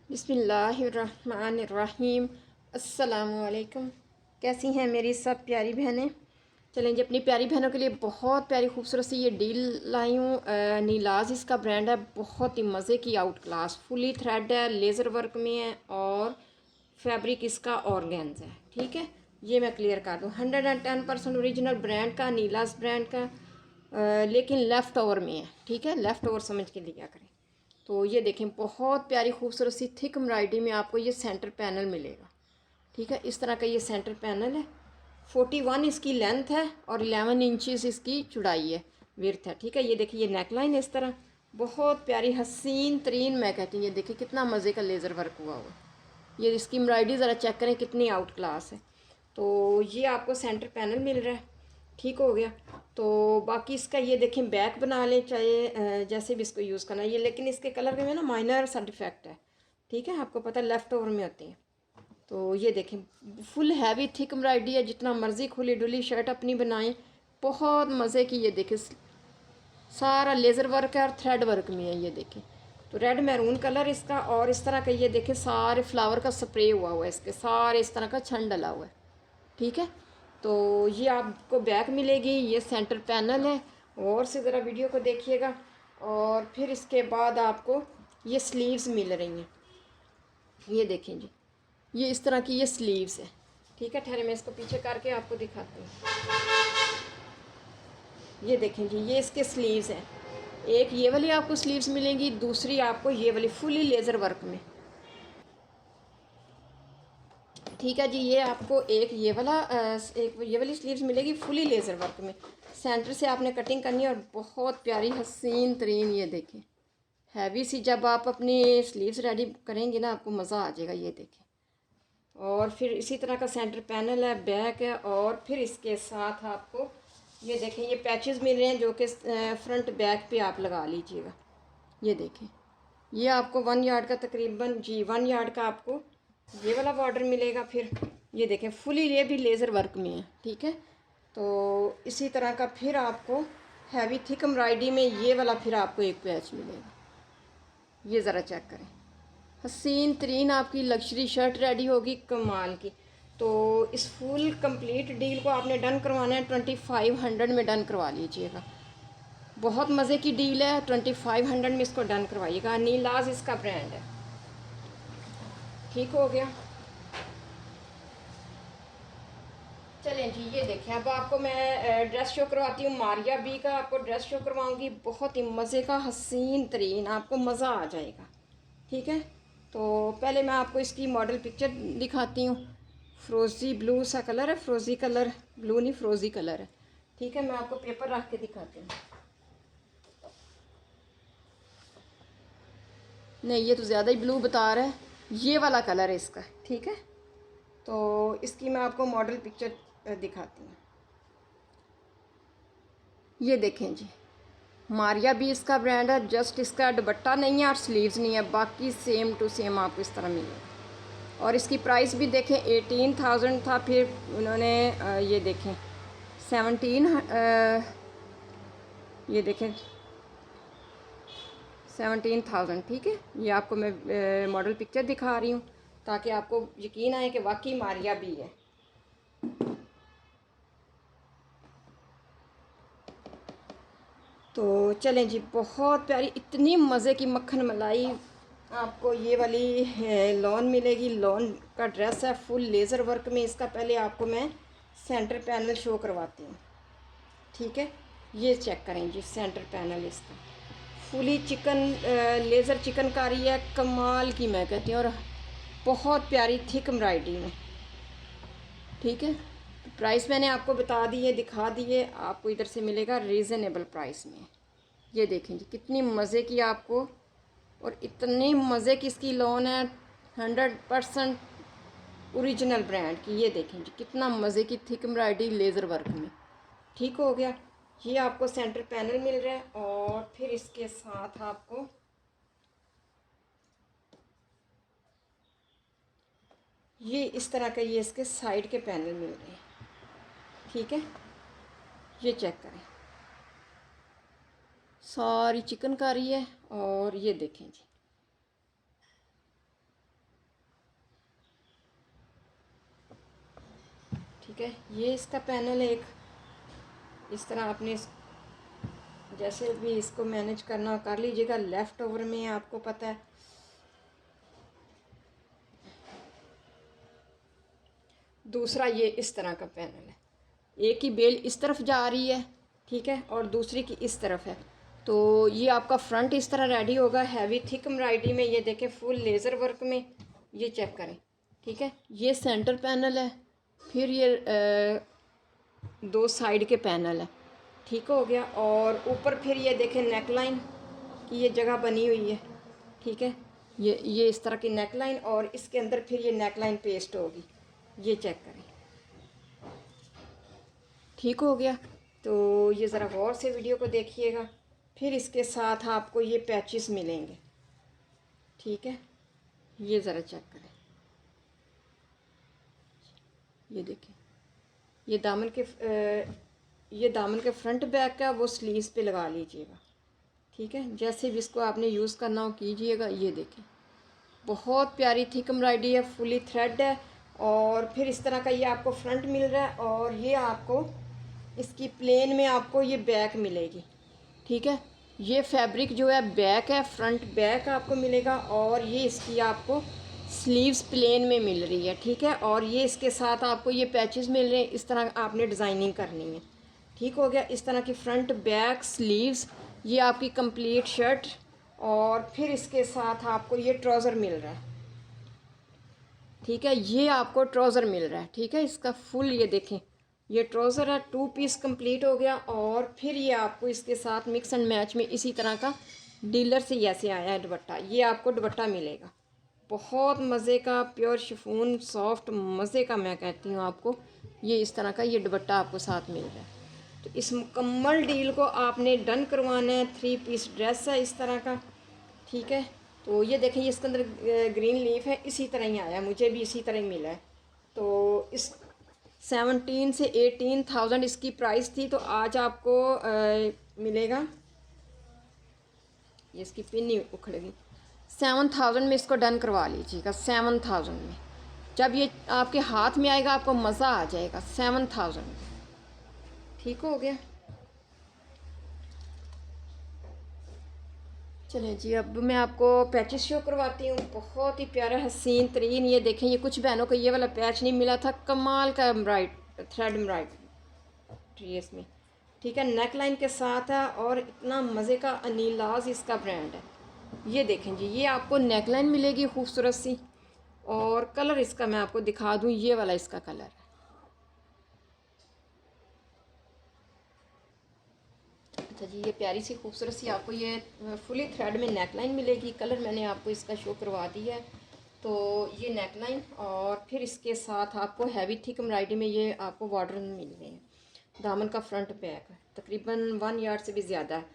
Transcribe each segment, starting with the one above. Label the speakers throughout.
Speaker 1: बिस्मिल्लाहिर्रहमानिर्रहीम। अस्सलामुअलैकुम। कैसी हैं मेरी सब प्यारी बहनें। चलें जी, अपनी प्यारी बहनों के लिए बहुत प्यारी खूबसूरत सी ये डील लाई हूँ। नीलाज इसका ब्रांड है। बहुत ही मज़े की आउट क्लास फुली थ्रेड है, लेज़र वर्क में है और फैब्रिक इसका ऑर्गेन्ज है। ठीक है, ये मैं क्लियर कर दूँ। 110% ओरिजिनल ब्रांड का, नीलाज ब्रांड का, लेकिन लेफ़्ट ओवर में है। ठीक है, लेफ़्ट ओवर समझ के लिया करें। तो ये देखें, बहुत प्यारी खूबसूरत सी थिक एम्ब्रॉयडरी में आपको ये सेंटर पैनल मिलेगा। ठीक है, इस तरह का ये सेंटर पैनल है। 41 इसकी लेंथ है और 11 इंचज़ इसकी चौड़ाई है, विर्थ है। ठीक है, ये देखिए, ये नेकलाइन इस तरह बहुत प्यारी हसीन तरीन, मैं कहती हूँ। ये देखिए कितना मज़े का लेज़र वर्क हुआ हुआ। ये इसकी एम्ब्रॉयडरी ज़रा चेक करें कितनी आउट क्लास है। तो ये आपको सेंटर पैनल मिल रहा है। ठीक हो गया। तो बाकी इसका ये देखें, बैक बना लें चाहे जैसे भी इसको यूज़ करना है ये, लेकिन इसके कलर में ना माइनर साइड इफेक्ट है। ठीक है, आपको पता है लेफ़्ट ओवर में होती है। तो ये देखें, फुल हैवी थिक एम्ब्रॉयडरी है। जितना मर्ज़ी खुली डुली शर्ट अपनी बनाएं, बहुत मज़े की। ये देखें, सारा लेज़र वर्क है और थ्रेड वर्क में है। ये देखें, तो रेड मैरून कलर इसका, और इस तरह का ये देखें सारे फ्लावर का स्प्रे हुआ हुआ है, इसके सारे इस तरह का छंद डला हुआ है। ठीक है, तो ये आपको बैक मिलेगी, ये सेंटर पैनल है। और से ज़रा वीडियो को देखिएगा। और फिर इसके बाद आपको ये स्लीव्स मिल रही हैं। ये देखें जी, ये इस तरह की ये स्लीव्स है। ठीक है, ठहरे मैं इसको पीछे करके आपको दिखाती हूँ। ये देखें जी, ये इसके स्लीव्स हैं। एक ये वाली आपको स्लीव्स मिलेंगी, दूसरी आपको ये वाली फुली लेज़र वर्क में। ठीक है जी, ये आपको एक ये वाली स्लीव्स मिलेगी फुली लेज़र वर्क में। सेंटर से आपने कटिंग करनी है और बहुत प्यारी हसीन तरीन। ये देखें, हैवी सी जब आप अपनी स्लीव्स रेडी करेंगे ना, आपको मज़ा आ जाएगा। ये देखें, और फिर इसी तरह का सेंटर पैनल है, बैक है, और फिर इसके साथ आपको ये देखें, ये पैचेस मिल रहे हैं जो कि फ्रंट बैक पे आप लगा लीजिएगा। ये देखें, ये आपको 1 यार्ड का तकरीबन जी 1 यार्ड का आपको ये वाला बॉर्डर मिलेगा। फिर ये देखें, फुली ये भी लेज़र वर्क में है। ठीक है, तो इसी तरह का फिर आपको हैवी थिक एम्ब्रॉयडरी में ये वाला फिर आपको एक पैच मिलेगा। ये ज़रा चेक करें, हसीन तरीन आपकी लग्जरी शर्ट रेडी होगी कमाल की। तो इस फुल कंप्लीट डील को आपने डन करवाना है 2500 में डन करवा लीजिएगा। बहुत मज़े की डील है। 2500 में इसको डन करवाइएगा। नीलाज इसका ब्रांड है। ठीक हो गया। चलें जी, ये देखें, अब आपको मैं ड्रेस शो करवाती हूँ। मारिया बी का आपको ड्रेस शो करवाऊँगी। बहुत ही मज़े का हसीन तरीन, आपको मज़ा आ जाएगा। ठीक है, तो पहले मैं आपको इसकी मॉडल पिक्चर दिखाती हूँ। फ्रोज़ी ब्लू सा कलर है, फ्रोज़ी कलर, ब्लू नहीं फ्रोज़ी कलर है। ठीक है, मैं आपको पेपर रख के दिखाती हूँ। नहीं, ये तो ज़्यादा ही ब्लू बता रहा है। ये वाला कलर है इसका। ठीक है, तो इसकी मैं आपको मॉडल पिक्चर दिखाती हूँ। ये देखें जी, मारिया भी इसका ब्रांड है। जस्ट इसका दुपट्टा नहीं है और स्लीव्स नहीं है, बाकी सेम टू सेम आपको इस तरह मिलेगा। और इसकी प्राइस भी देखें, 18,000 था। फिर उन्होंने ये देखें 17, ये देखें 17,000। ठीक है, ये आपको मैं मॉडल पिक्चर दिखा रही हूँ ताकि आपको यकीन आए कि वाकई मारिया भी है। तो चलें जी, बहुत प्यारी इतनी मज़े की मक्खन मलाई आपको ये वाली लॉन मिलेगी। लॉन का ड्रेस है फुल लेज़र वर्क में। इसका पहले आपको मैं सेंटर पैनल शो करवाती हूँ। ठीक है, ये चेक करें जी, सेंटर पैनल इसका फुली चिकन लेज़र चिकनकारी है, कमाल की मैं कहती हूँ। और बहुत प्यारी थिक एम्ब्रॉयडरी में। ठीक है, प्राइस मैंने आपको बता दी है, दिखा दी है। आपको इधर से मिलेगा रीज़नेबल प्राइस में। ये देखें जी, कितनी मज़े की आपको, और इतनी मज़े की इसकी लॉन है। 100% ओरिजिनल ब्रांड की। ये देखें जी, कितना मज़े की थिक एम्ब्रॉयडरी लेज़र वर्क में। ठीक हो गया। ये आपको सेंटर पैनल मिल रहा है, और फिर इसके साथ आपको ये इस तरह का ये इसके साइड के पैनल मिल रहे हैं। ठीक है, ये चेक करें, सारी चिकनकारी है। और ये देखें जी, ठीक है, ये इसका पैनल है एक। इस तरह आपने जैसे भी इसको मैनेज करना कर लीजिएगा। लेफ़्ट ओवर में आपको पता है। दूसरा ये इस तरह का पैनल है, एक ही बेल इस तरफ जा रही है, ठीक है, और दूसरी की इस तरफ है। तो ये आपका फ्रंट इस तरह रेडी होगा, हैवी थिक एम्ब्रॉयडरी में। ये देखें फुल लेज़र वर्क में, ये चेक करें, ठीक है। ये सेंटर पैनल है, फिर ये दो साइड के पैनल है, ठीक हो गया। और ऊपर फिर ये देखें नेक लाइन की ये जगह बनी हुई है, ठीक है। ये इस तरह की नेक लाइन, और इसके अंदर फिर ये नेक लाइन पेस्ट होगी, ये चेक करें, ठीक हो गया। तो ये ज़रा गौर से वीडियो को देखिएगा। फिर इसके साथ आपको ये पैचेस मिलेंगे, ठीक है। ये ज़रा चेक करें, ये देखें, ये दामन के फ्रंट बैक का वो स्लीव्स पे लगा लीजिएगा, ठीक है। जैसे भी इसको आपने यूज़ करना हो कीजिएगा। ये देखें बहुत प्यारी थिक एम्ब्रॉयडरी है, फुली थ्रेड है। और फिर इस तरह का ये आपको फ्रंट मिल रहा है, और ये आपको इसकी प्लेन में आपको ये बैक मिलेगी, ठीक है। ये फैब्रिक जो है बैक है, फ्रंट बैक आपको मिलेगा। और ये इसकी आपको स्लीव्स प्लेन में मिल रही है, ठीक है। और ये इसके साथ आपको ये पैचेस मिल रहे हैं, इस तरह आपने डिज़ाइनिंग करनी है, ठीक हो गया। इस तरह की फ्रंट बैक स्लीव्स, ये आपकी कंप्लीट शर्ट। और फिर इसके साथ आपको ये ट्राउज़र मिल रहा है, ठीक है। ये आपको ट्राउज़र मिल रहा है, ठीक है। इसका फुल ये देखें, ये ट्राउज़र है, 2 पीस कंप्लीट हो गया। और फिर ये आपको इसके साथ मिक्स एंड मैच में इसी तरह का डीलर से ऐसे आया है दुपट्टा, ये आपको दुपट्टा मिलेगा। बहुत मज़े का प्योर शिफॉन सॉफ्ट मज़े का, मैं कहती हूँ आपको। ये इस तरह का ये दुपट्टा आपको साथ मिल रहा है। तो इस मुकम्मल डील को आपने डन करवाना है। 3 पीस ड्रेस है इस तरह का, ठीक है। तो ये देखें, ये इसके अंदर ग्रीन लीफ है, इसी तरह ही आया, मुझे भी इसी तरह ही मिला है। तो इस 17 से 18,000 इसकी प्राइस थी, तो आज आपको मिलेगा, ये इसकी पिन ही उखड़ गई, 7,000 में इसको डन करवा लीजिएगा। 7,000 में जब ये आपके हाथ में आएगा आपको मज़ा आ जाएगा। 7,000 में, ठीक हो गया। चलें जी, अब मैं आपको पैचेस शो करवाती हूँ। बहुत ही प्यारा हसीन तरीन, ये देखें, ये कुछ बहनों को ये वाला पैच नहीं मिला था, कमाल का थ्रेड एम्ब्रॉयडरी इसमें, ठीक है। नेक लाइन के साथ है, और इतना मज़े का अनीलाज इसका ब्रांड है। ये देखें जी, ये आपको नेक लाइन मिलेगी खूबसूरत सी। और कलर इसका मैं आपको दिखा दूँ, ये वाला इसका कलर है। अच्छा जी, ये प्यारी सी खूबसूरत सी आपको ये फुली थ्रेड में नेक लाइन मिलेगी। कलर मैंने आपको इसका शो करवा दिया है। तो ये नेक लाइन, और फिर इसके साथ आपको हैवी थिक एम्ब्रॉयडरी में ये आपको बॉर्डर मिल रहे हैं। दामन का फ्रंट बैक तकरीबन 1 यार्ड से भी ज़्यादा है,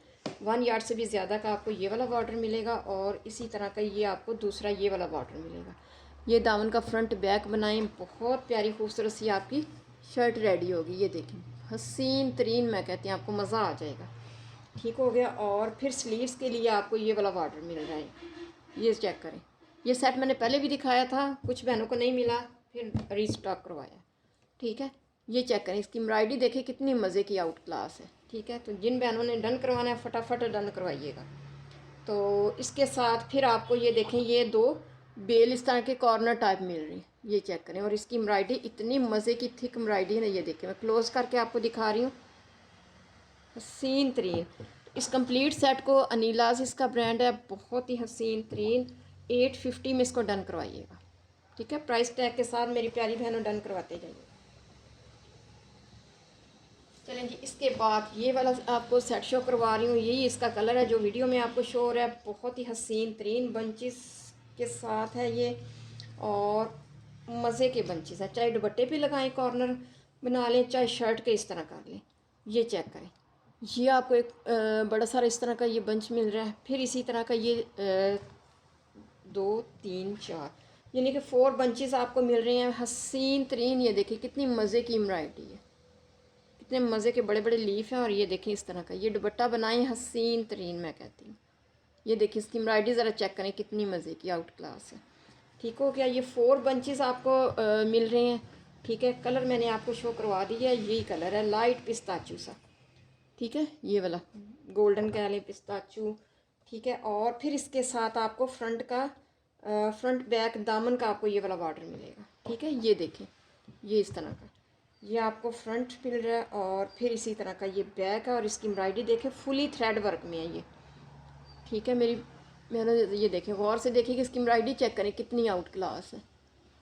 Speaker 1: 1 यार्ड से भी ज़्यादा का आपको ये वाला बॉर्डर मिलेगा। और इसी तरह का ये आपको दूसरा ये वाला बॉर्डर मिलेगा। ये दामन का फ्रंट बैक बनाएं, बहुत प्यारी खूबसूरत सी आपकी शर्ट रेडी होगी। ये देखें, हसीन तरीन, मैं कहती हूँ आपको मज़ा आ जाएगा, ठीक हो गया। और फिर स्लीव्स के लिए आपको ये वाला बॉर्डर मिल रहा है, ये चेक करें। ये सेट मैंने पहले भी दिखाया था, कुछ बहनों को नहीं मिला, फिर रीस्टॉक करवाया, ठीक है। ये चेक करें, इसकी एम्ब्रॉयडरी देखिए कितनी मज़े की आउट क्लास है, ठीक है। तो जिन बहनों ने डन करवाना है फटाफट डन करवाइएगा। तो इसके साथ फिर आपको ये देखें, ये 2 बेल इस तरह के कॉर्नर टाइप मिल रही है, ये चेक करें। और इसकी एम्ब्रॉयडरी इतनी मज़े की थिक एम्ब्रॉयडरी है, ये देखें, मैं क्लोज़ करके आपको दिखा रही हूँ, हसीन तरीन। इस कंप्लीट सेट को अनीलाज इसका ब्रांड है, बहुत ही हसीन तरीन। 850 में इसको डन करवाइएगा, ठीक है। प्राइस टैग के साथ मेरी प्यारी बहनों डन करवाते जाइए। चलें जी, इसके बाद ये वाला आपको सेट शो करवा रही हूँ। यही इसका कलर है जो वीडियो में आपको शो हो रहा है। बहुत ही हसीन तरीन बंचेस के साथ है ये, और मज़े के बंचेस है। चाहे दुपट्टे पे लगाएं, कॉर्नर बना लें, चाहे शर्ट के इस तरह कर लें। ये चेक करें, ये आपको एक बड़ा सारा इस तरह का ये बंच मिल रहा है। फिर इसी तरह का ये 2 3 4 यानी कि 4 बंचेस आपको मिल रहे हैं, हसीन तरीन। ये देखिए कितनी मज़े की एम्ब्रॉयडरी है, कितने मज़े के बड़े बड़े लीफ हैं। और ये देखिए इस तरह का ये दुपट्टा बनाए, हसीन तरीन, मैं कहती हूँ। ये देखिए इसकी एम्ब्रॉयडरी ज़रा चेक करें, कितनी मज़े की आउट क्लास है, ठीक हो गया। ये 4 बंचेस आपको मिल रहे हैं, ठीक है, कलर मैंने आपको शो करवा दिया है, यही कलर है लाइट पिस्ताचू सा, ठीक है, ये वाला गोल्डन कह लें, पिस्ताचू, ठीक है। और फिर इसके साथ आपको फ्रंट का फ्रंट बैक दामन का आपको ये वाला बॉर्डर मिलेगा, ठीक है। ये देखें, ये इस तरह का ये आपको फ्रंट मिल रहा है, और फिर इसी तरह का ये बैक है, और इसकी एम्ब्रॉयडरी देखें फुली थ्रेड वर्क में है ये, ठीक है। मैंने ये देखें, गौर से देखिए कि इसकी एम्ब्रॉयडरी चेक करें कितनी आउट क्लास है,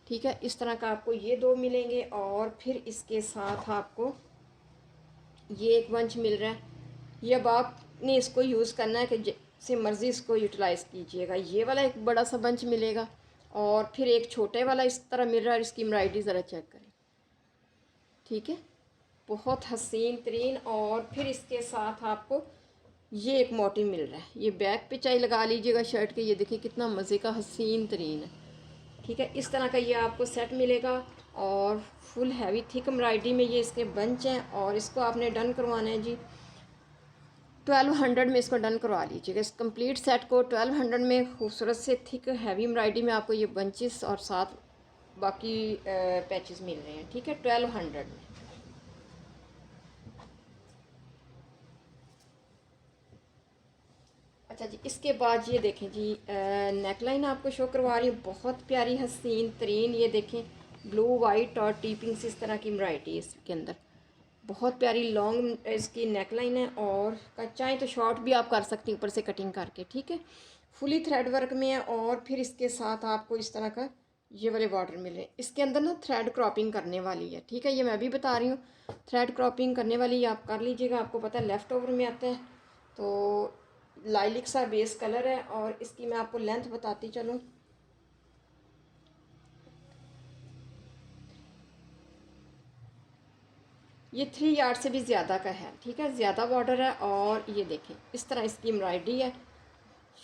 Speaker 1: ठीक है। इस तरह का आपको ये दो मिलेंगे, और फिर इसके साथ आपको ये एक बंच मिल रहा है। ये अब आपने इसको यूज़ करना है कि जैसे मर्ज़ी इसको यूटिलाइज़ कीजिएगा। ये वाला एक बड़ा सा बंच मिलेगा, और फिर एक छोटे वाला इस तरह मिल रहा है। इसकी एम्ब्रॉयडरी ज़रा चेक करें, ठीक है, बहुत हसीन तरीन। और फिर इसके साथ आपको ये एक मोटिव मिल रहा है, ये बैक पे चाहे लगा लीजिएगा शर्ट के, ये देखिए कितना मज़े का हसीन तरीन है, ठीक है। इस तरह का ये आपको सेट मिलेगा, और फुल हैवी थिक एम्ब्रॉयडरी में ये इसके बंच हैं। और इसको आपने डन करवाना है जी 1200 में, इसको डन करवा लीजिएगा। इस कंप्लीट सेट को 1200 में खूबसूरत से थिक हैवी एम्ब्रॉयडरी में आपको ये बंचेस और साथ बाकी पैचेस मिल रहे हैं, ठीक है, 1200 में। अच्छा जी, इसके बाद ये देखें जी, नेक लाइन आपको शो करवा रही हूँ, बहुत प्यारी हसीन तरीन। ये देखें ब्लू वाइट और टीपिंग से इस तरह की एम्ब्रॉयडरी इसके अंदर, बहुत प्यारी लॉन्ग इसकी नेक लाइन है। और चाहें तो शॉर्ट भी आप कर सकती हैं ऊपर से कटिंग करके, ठीक है। फुली थ्रेड वर्क में है, और फिर इसके साथ आपको इस तरह का ये वाले बॉर्डर मिले। इसके अंदर ना थ्रेड क्रॉपिंग करने वाली है, ठीक है, ये मैं भी बता रही हूँ। थ्रेड क्रॉपिंग करने वाली आप कर लीजिएगा, आपको पता है लेफ़्ट ओवर में आता है। तो लाइलिक सा बेस कलर है, और इसकी मैं आपको लेंथ बताती चलूँ। ये 3 यार्ड से भी ज़्यादा का है, ठीक है, ज़्यादा बॉर्डर है। और ये देखें इस तरह इसकी एम्ब्रॉयडरी है।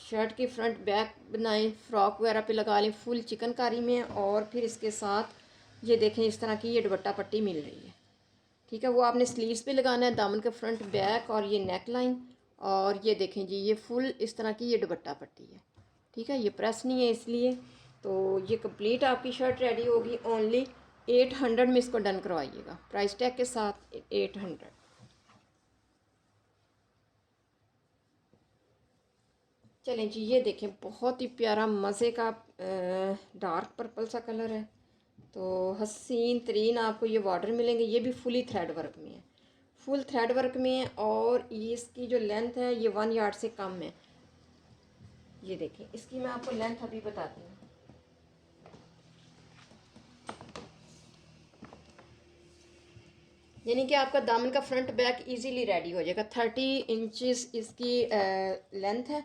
Speaker 1: शर्ट की फ्रंट बैक बनाएं, फ्रॉक वगैरह पे लगा लें, फुल चिकनकारी में। और फिर इसके साथ ये देखें इस तरह की ये दुपट्टा पट्टी मिल रही है, ठीक है। वो आपने स्लीव्स पे लगाना है, दामन के फ्रंट बैक, और ये नेक लाइन। और ये देखें जी, ये फुल इस तरह की ये दुपट्टा पट्टी है, ठीक है, ये प्रेस नहीं है इसलिए। तो ये कंप्लीट आपकी शर्ट रेडी होगी। ओनली 800 में इसको डन करवाइएगा, प्राइस टैग के साथ 800। चलें जी, ये देखें बहुत ही प्यारा मज़े का डार्क पर्पल सा कलर है। तो हसीन तरीन आपको ये बॉर्डर मिलेंगे, ये भी फुली थ्रेड वर्क में है, फुल थ्रेड वर्क में है। और ये इसकी जो लेंथ है ये 1 यार्ड से कम है। ये देखें, इसकी मैं आपको लेंथ अभी बताती हूँ। यानी कि आपका दामन का फ्रंट बैक इजीली रेडी हो जाएगा। 30 इंचेस इसकी लेंथ है।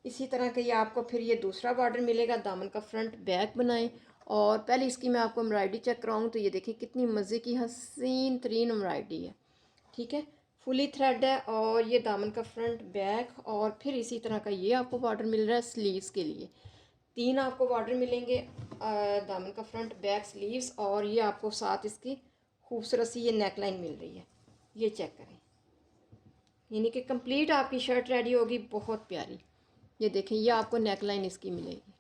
Speaker 1: इसी तरह का ये आपको फिर ये दूसरा बॉर्डर मिलेगा, दामन का फ्रंट बैक बनाएं। और पहले इसकी मैं आपको एम्ब्रॉयडरी चेक कराऊँ तो ये देखिए कितनी मज़े की हसीन तरीन एम्ब्रॉयडरी है, ठीक है, फुली थ्रेड है। और ये दामन का फ्रंट बैक, और फिर इसी तरह का ये आपको बॉर्डर मिल रहा है स्लीव्स के लिए। 3 आपको बॉर्डर मिलेंगे, दामन का फ्रंट बैक स्लीव्स, और ये आपको साथ इसकी खूबसूरत सी ये नेक लाइन मिल रही है। ये चेक करें, यानी कि कंप्लीट आपकी शर्ट रेडी होगी, बहुत प्यारी। ये देखें, ये आपको नेक लाइन इसकी मिलेगी,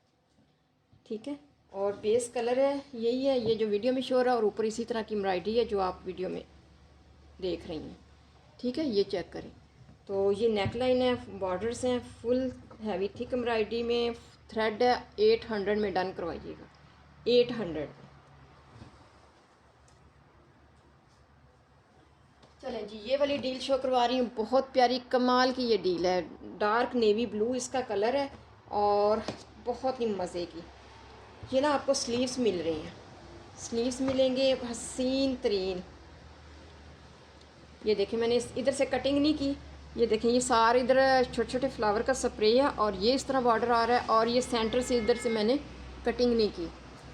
Speaker 1: ठीक है। और बेस कलर है यही है, ये जो वीडियो में शो रहा है, और ऊपर इसी तरह की एम्ब्रॉयडरी है जो आप वीडियो में देख रही हैं, ठीक है। ये चेक करें, तो ये नेक लाइन है, बॉर्डर्स हैं, फुल हैवी थिक एम्ब्रॉयडरी में, थ्रेड है। 800 में डन करवाइएगा, 800। चलें जी, ये वाली डील शो करवा रही हूँ, बहुत प्यारी कमाल की ये डील है। डार्क नेवी ब्लू इसका कलर है, और बहुत ही मज़े की। ये ना आपको स्लीव्स मिल रही हैं, स्लीव्स मिलेंगे हसीन तरीन। ये देखें, मैंने इधर से कटिंग नहीं की। ये देखें, ये सारे इधर छोटे छोटे फ्लावर का स्प्रे है, और ये इस तरह बॉर्डर आ रहा है, और ये सेंटर से इधर से मैंने कटिंग नहीं की।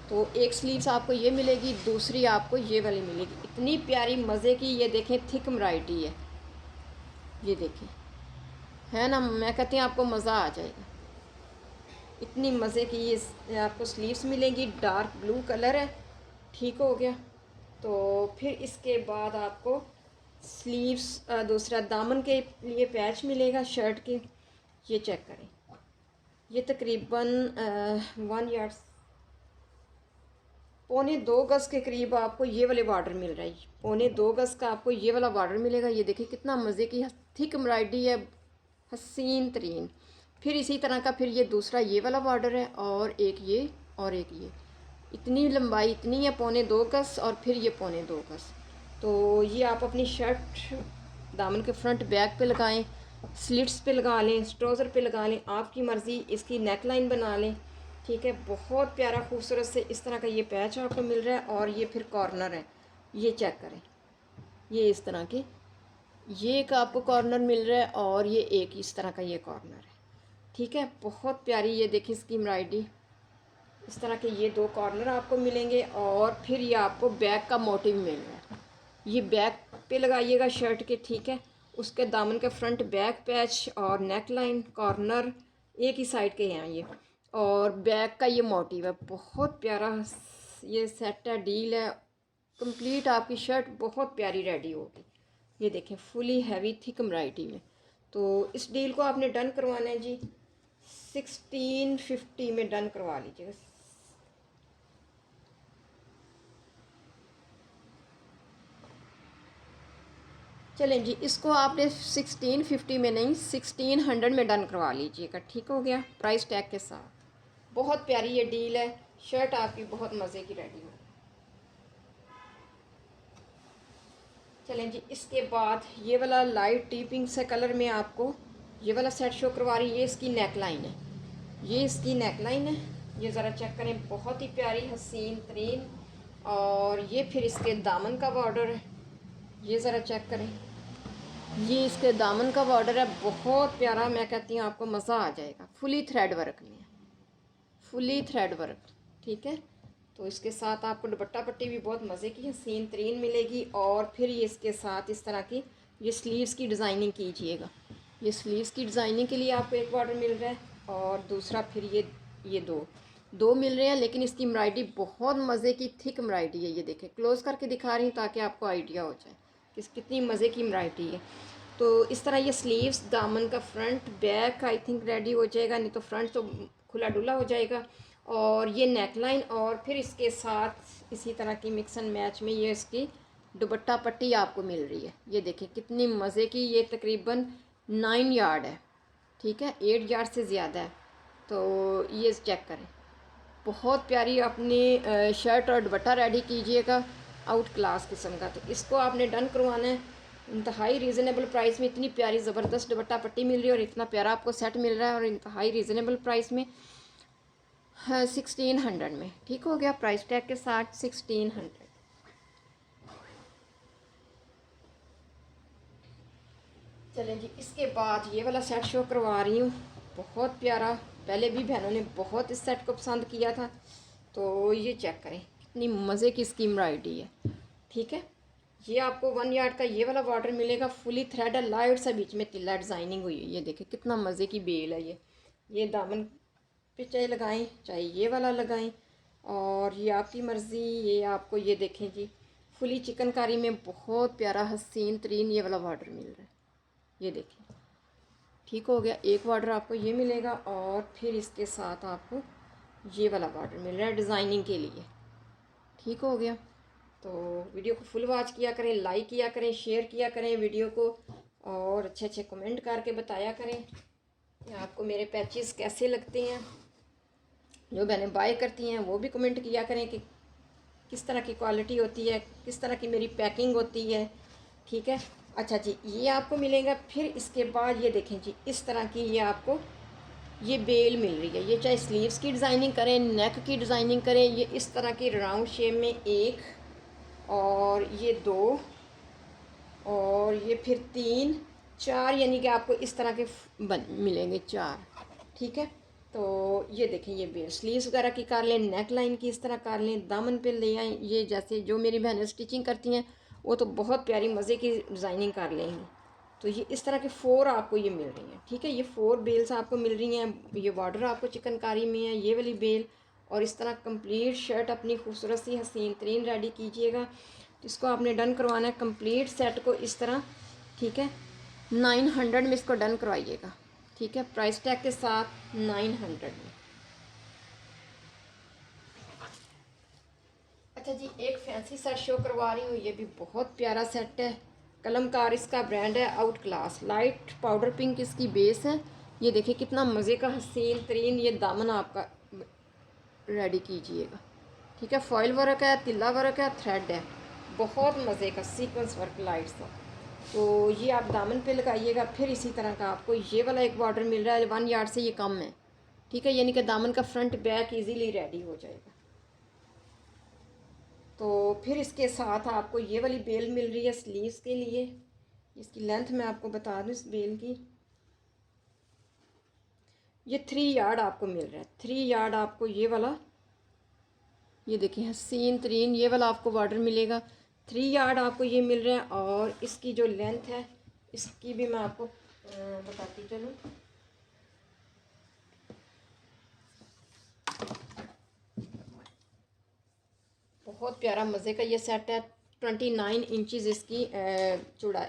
Speaker 1: तो एक स्लीव्स आपको ये मिलेगी, दूसरी आपको ये वाली मिलेगी। इतनी प्यारी मज़े की, ये देखें थिक एम्ब्रॉयडरी है। ये देखें, है ना, मैं कहती हूँ आपको मज़ा आ जाएगा। इतनी मज़े की ये आपको स्लीव्स मिलेंगी, डार्क ब्लू कलर है, ठीक हो गया। तो फिर इसके बाद आपको स्लीव्स दूसरा दामन के लिए पैच मिलेगा शर्ट के। ये चेक करें, ये तकरीबन 1 यार्ड पौने 2 गज़ के करीब आपको ये वाले बॉर्डर मिल रहा है। पौने 2 गज़ का आपको ये वाला बॉर्डर मिलेगा। ये देखिए कितना मज़े की थिक एम्ब्रॉयडरी है, हसीन तरीन। फिर इसी तरह का फिर ये दूसरा ये वाला बॉर्डर है, और एक ये, और एक ये। इतनी लंबाई इतनी है, पौने 2 गज़, और फिर ये पौने 2 गज़। तो ये आप अपनी शर्ट दामन के फ्रंट बैक पे लगाएं, स्लिट्स पे लगा लें, ट्राउज़र पे लगा लें, आपकी मर्ज़ी। इसकी नेक लाइन बना लें, ठीक है। बहुत प्यारा खूबसूरत से इस तरह का ये पैच आपको मिल रहा है, और ये फिर कॉर्नर है, ये चेक करें, ये इस तरह के ये एक आपको कॉर्नर मिल रहा है, और ये एक इस तरह का ये कॉर्नर है, ठीक है। बहुत प्यारी ये देखिए इसकी एम्ब्रॉयडरी, इस तरह के ये 2 कॉर्नर आपको मिलेंगे। और फिर ये आपको बैक का मोटिव मिल रहा है, ये बैक पे लगाइएगा शर्ट के, ठीक है। उसके दामन के फ्रंट बैक पैच और नेक लाइन कॉर्नर एक ही साइड के हैं ये, और बैक का ये मोटिव है। बहुत प्यारा ये सेट है, डील है कंप्लीट। आपकी शर्ट बहुत प्यारी रेडी होगी। ये देखें फुली हैवी थिक एम्ब्रॉयडरी में। तो इस डील को आपने डन करवाना है जी, 1650 में डन करवा लीजिएगा। चलें जी, इसको आपने 1650 में नहीं 1600 में डन करवा लीजिएगा, ठीक हो गया, प्राइस टैग के साथ। बहुत प्यारी ये डील है, शर्ट आपकी बहुत मज़े की रेडी हो। चलें जी, इसके बाद ये वाला लाइट टी पिंक से कलर में आपको ये वाला सेट शो करवा रही है। ये इसकी नेक लाइन है, ये इसकी नेक लाइन है, ये ज़रा चेक करें, बहुत ही प्यारी हसीन तरीन। और ये फिर इसके दामन का बॉर्डर है, ये ज़रा चेक करें, ये इसके दामन का बॉर्डर है, बहुत प्यारा। मैं कहती हूँ आपको मज़ा आ जाएगा। फुली थ्रेड वर्क में है, फुली थ्रेड वर्क, ठीक है। तो इसके साथ आपको दुपट्टा पट्टी भी बहुत मज़े की हसीन तरीन मिलेगी। और फिर ये इसके साथ इस तरह की ये स्लीव्स की डिज़ाइनिंग कीजिएगा। ये स्लीव्स की डिज़ाइनिंग के लिए आपको एक बॉर्डर मिल रहा है, और दूसरा फिर ये दो दो मिल रहे हैं। लेकिन इसकी एम्ब्रॉयडरी बहुत मज़े की थिक एम्ब्रॉयडरी है। ये देखें, क्लोज करके दिखा रही हूँ ताकि आपको आइडिया हो जाए कि कितनी मज़े की एम्ब्रॉयडरी है। तो इस तरह ये स्लीव्स, दामन का front back I think ready हो जाएगा, नहीं तो फ्रंट तो खुला डुला हो जाएगा। और ये नेक लाइन, और फिर इसके साथ इसी तरह की मिक्स एंड मैच में ये इसकी दुपट्टा पट्टी आपको मिल रही है। ये देखें कितनी मज़े की, ये तकरीबन 9 यार्ड है, ठीक है, 8 यार्ड से ज़्यादा है। तो ये चेक करें, बहुत प्यारी अपनी शर्ट और दुपट्टा रेडी कीजिएगा, आउट क्लास किस्म का। तो इसको आपने डन करवाना है। इंतहाई रीज़नेबल प्राइस में इतनी प्यारी ज़बरदस्त दुपट्टा पट्टी मिल रही है, और इतना प्यारा आपको सेट मिल रहा है, और इंतहाई रीज़नेबल प्राइस में 1600 में, ठीक हो गया, प्राइस टैग के साथ 1600। चलें जी, इसके बाद ये वाला सेट शो करवा रही हूँ, बहुत प्यारा। पहले भी बहनों ने बहुत इस सेट को पसंद किया था। तो ये चेक करें कितनी मज़े की इसकी एम्ब्रॉयडरी है, ठीक है। ये आपको 1 यार्ड का ये वाला बॉर्डर मिलेगा, फुली थ्रेड है, लाइट सा बीच में तिल्ला डिज़ाइनिंग हुई है। ये देखें कितना मज़े की बेल है ये दामन पे चाहे लगाएं चाहे ये वाला लगाएं, और ये आपकी मर्ज़ी। ये आपको ये देखें जी, फुली चिकनकारी में बहुत प्यारा हसीन तरीन ये वाला बॉर्डर मिल रहा है। ये देखें, ठीक हो गया, एक बॉर्डर आपको ये मिलेगा, और फिर इसके साथ आपको ये वाला बॉर्डर मिल रहा है डिज़ाइनिंग के लिए, ठीक हो गया। तो वीडियो को फुल वॉच किया करें, लाइक किया करें, शेयर किया करें वीडियो को, और अच्छे अच्छे कमेंट करके बताया करें कि आपको मेरे पैचेस कैसे लगते हैं। जो बहनें बाय करती हैं वो भी कमेंट किया करें कि किस तरह की क्वालिटी होती है, किस तरह की मेरी पैकिंग होती है, ठीक है। अच्छा जी, ये आपको मिलेगा। फिर इसके बाद ये देखें जी, इस तरह की ये आपको ये बेल मिल रही है। ये चाहे स्लीव्स की डिज़ाइनिंग करें, नेक की डिज़ाइनिंग करें, ये इस तरह की राउंड शेप में एक, और ये 2, और ये फिर 3, 4, यानी कि आपको इस तरह के मिलेंगे 4, ठीक है। तो ये देखें, ये बेल स्लीव्स वगैरह की कर लें, नेक लाइन की इस तरह कर लें, दामन पे ले आएँ। ये जैसे जो मेरी बहनें स्टिचिंग करती हैं वो तो बहुत प्यारी मज़े की डिज़ाइनिंग कर लेंगी। तो ये इस तरह के 4 आपको ये मिल रही हैं, ठीक है। ये 4 बेल्स आपको मिल रही हैं। ये बॉर्डर आपको चिकनकारी में है, ये वाली बेल, और इस तरह कंप्लीट शर्ट अपनी खूबसूरत सी हसीन तरीन रेडी कीजिएगा। इसको आपने डन करवाना है कंप्लीट सेट को इस तरह, ठीक है। 900 में इसको डन करवाइएगा, ठीक है, प्राइस टैग के साथ 900 में। अच्छा जी, एक फैंसी सेट शो करवा रही हूँ। ये भी बहुत प्यारा सेट है। कलमकार इसका ब्रांड है, out class. Light powder pink इसकी बेस है। ये देखिए कितना मज़े का हसीन तरीन ये दामन आपका रेडी कीजिएगा। ठीक है, फॉइल वर्क है, तिल्ला वर्क है, थ्रेड है, बहुत मज़े का सीक्वेंस वर्क लाइट सा। तो ये आप दामन पे लगाइएगा। फिर इसी तरह का आपको ये वाला एक बॉर्डर मिल रहा है, 1 यार्ड से ये कम है। ठीक है, यानी कि दामन का फ्रंट बैक इजीली रेडी हो जाएगा। तो फिर इसके साथ आपको ये वाली बेल मिल रही है स्लीव्स के लिए। इसकी लेंथ मैं आपको बता दूँ इस बेल की, ये 3 यार्ड आपको मिल रहा है। 3 यार्ड आपको ये वाला, ये देखिए हसीन तरीन ये वाला आपको बॉर्डर मिलेगा। 3 यार्ड आपको ये मिल रहा है। और इसकी जो लेंथ है इसकी भी मैं आपको बताती चलूँ। बहुत प्यारा मज़े का ये सेट है। 29 इंचज़ इसकी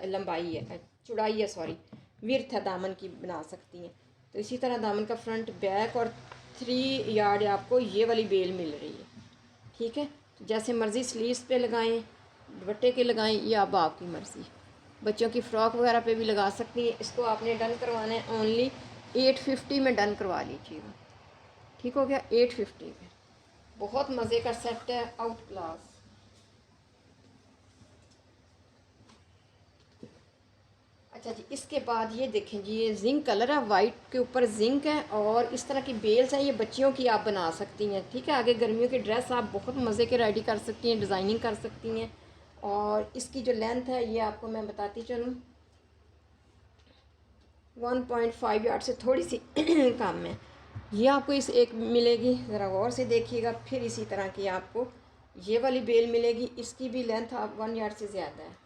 Speaker 1: लंबाई है, चौड़ाई है, सॉरी विर्थ है, दामन की बना सकती हैं। तो इसी तरह दामन का फ्रंट बैक और 3 यार्ड आपको ये वाली बेल मिल रही है। ठीक है, तो जैसे मर्ज़ी स्लीव्स पे लगाएं, दुपट्टे के लगाएं, ये अब आपकी मर्ज़ी। बच्चों की फ़्रॉक वगैरह पे भी लगा सकती हैं। इसको आपने डन करवाना है ओनली 850 में डन करवा लीजिएगा। ठीक हो गया, 850 में। बहुत मज़े का सेट है, आउट क्लास। अच्छा जी, इसके बाद ये देखें जी, ये जिंक कलर है, वाइट के ऊपर जिंक है और इस तरह की बेल्स हैं। ये बच्चियों की आप बना सकती हैं। ठीक है, आगे गर्मियों की ड्रेस आप बहुत मज़े के रेडी कर सकती हैं, डिज़ाइनिंग कर सकती हैं। और इसकी जो लेंथ है ये आपको मैं बताती चलूँ, 1.5 यार्ड से थोड़ी सी कम है। ये आपको इस एक मिलेगी, ज़रा गौर से देखिएगा। फिर इसी तरह की आपको ये वाली बेल मिलेगी, इसकी भी लेंथ आप 1 यार्ड से ज़्यादा है।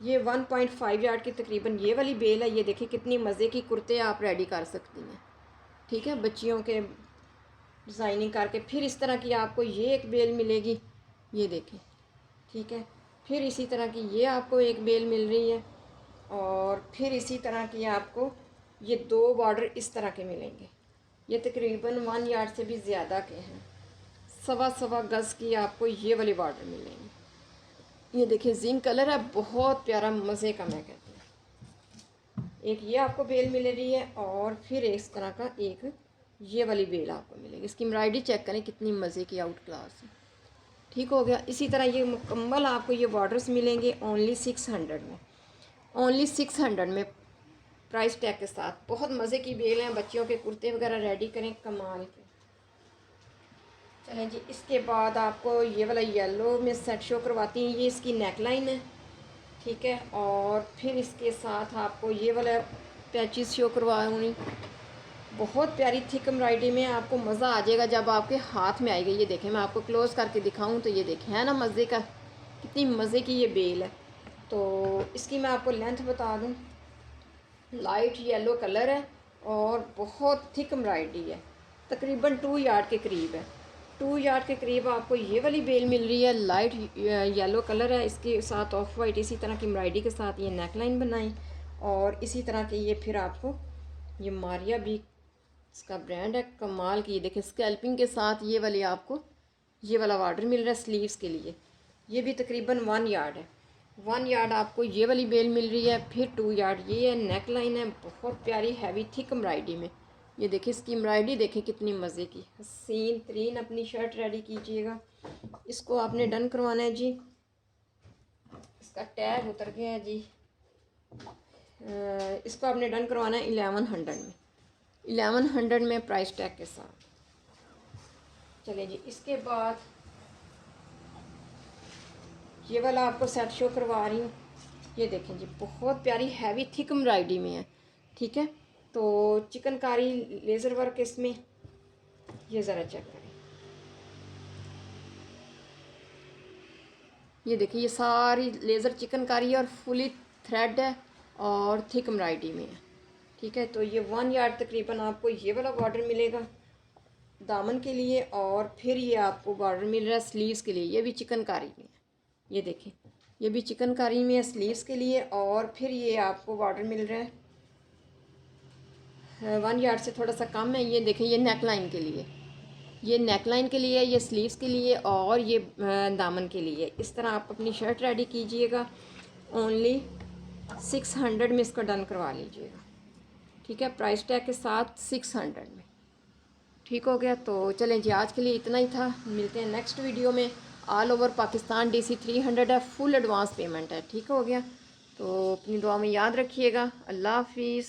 Speaker 1: ये 1.5 यार्ड की तकरीबन ये वाली बेल है। ये देखिए कितनी मज़े की कुर्ते आप रेडी कर सकती हैं। ठीक है, बच्चियों के डिज़ाइनिंग करके। फिर इस तरह की आपको ये एक बेल मिलेगी, ये देखें। ठीक है, फिर इसी तरह की ये आपको एक बेल मिल रही है। और फिर इसी तरह की आपको ये 2 बॉर्डर इस तरह के मिलेंगे। ये तकरीबन 1 यार्ड से भी ज़्यादा के हैं। सवा सवा गज़ की आपको ये वाली बॉर्डर मिलेंगी। ये देखिए जिंक कलर है, बहुत प्यारा मज़े का, मैं कहती हूँ। एक ये आपको बेल मिल रही है और फिर इस तरह का एक ये वाली बेल आपको मिलेगी। इसकी एम्ब्रॉयडरी चेक करें कितनी मज़े की, आउट क्लास है। ठीक हो गया। इसी तरह ये मुकम्मल आपको ये बॉर्डर्स मिलेंगे ओनली 600 में, ओनली 600 में प्राइस टैग के साथ। बहुत मज़े की बेल हैं, बच्चियों के कुर्ते वगैरह रेडी करें, कमाल के। चलें जी, इसके बाद आपको ये वाला येलो में सेट शो करवाती हैं। ये इसकी नेक लाइन है। ठीक है, और फिर इसके साथ आपको ये वाला पैचेस शो करवाऊँगी। बहुत प्यारी थिक एम्ब्रॉयडरी में, आपको मज़ा आ जाएगा जब आपके हाथ में आएगा। ये देखें, मैं आपको क्लोज़ करके दिखाऊं तो ये देखें, है ना मज़े का, कितनी मज़े की ये बेल है। तो इसकी मैं आपको लेंथ बता दूं, लाइट येलो कलर है और बहुत थिक एम्ब्रॉयडरी है, तकरीबन 2 यार्ड के करीब है। 2 यार्ड के करीब आपको ये वाली बेल मिल रही है। लाइट येलो कलर है, इसके साथ ऑफ वाइट इसी तरह की एम्ब्रॉयडरी के साथ ये नेक लाइन बनाई। और इसी तरह के ये फिर आपको ये मारिया भी इसका ब्रांड है, कमाल की। ये देखिए स्कैल्पिंग के साथ ये वाली आपको ये वाला बॉर्डर मिल रहा है स्लीव्स के लिए। ये भी तकरीबन 1 यार्ड है। 1 यार्ड आपको ये वाली बेल मिल रही है। फिर 2 यार्ड ये है, नेक लाइन है, बहुत प्यारी हैवी थिक एम्ब्रॉयडरी में। ये देखिए इसकी एम्ब्रॉयडरी देखिए कितनी मज़े की, हसीन तरीन अपनी शर्ट रेडी कीजिएगा। इसको आपने डन करवाना है जी। इसका टैग उतर गया है जी। इसको आपने डन करवाना है 1100 में, 1100 में प्राइस टैग के साथ। चलिए जी, इसके बाद ये वाला आपको सेट शो करवा रही हूँ। ये देखें जी, बहुत प्यारी हैवी थिक एम्ब्रॉयडरी में है। ठीक है, तो चिकनकारी लेज़र वर्क इसमें, ये ज़रा चेक करें। ये देखिए ये सारी लेज़र चिकनकारी है और फुली थ्रेड है और थिक एम्ब्रॉयडरी में है। ठीक है, तो ये 1 यार्ड तकरीबन आपको ये वाला बॉर्डर मिलेगा दामन के लिए। और फिर ये आपको बॉर्डर मिल रहा है स्लीव्स के लिए, ये भी चिकनकारी में है। ये देखें, ये भी चिकनकारी में है स्लीव्स के लिए। और फिर ये आपको बॉर्डर मिल रहा है 1 यार्ड से थोड़ा सा कम है। ये देखें, ये नेक लाइन के लिए, ये नेक लाइन के लिए, ये स्लीव्स के लिए और ये दामन के लिए। इस तरह आप अपनी शर्ट रेडी कीजिएगा। ओनली 600 में इसको डन करवा लीजिएगा, ठीक है, प्राइस टैग के साथ 600 में। ठीक हो गया। तो चलें जी, आज के लिए इतना ही था। मिलते हैं नेक्स्ट वीडियो में। ऑल ओवर पाकिस्तान DC 300 है, फुल एडवांस पेमेंट है। ठीक हो गया। तो अपनी दुआ में याद रखिएगा। अल्लाह हाफिज़।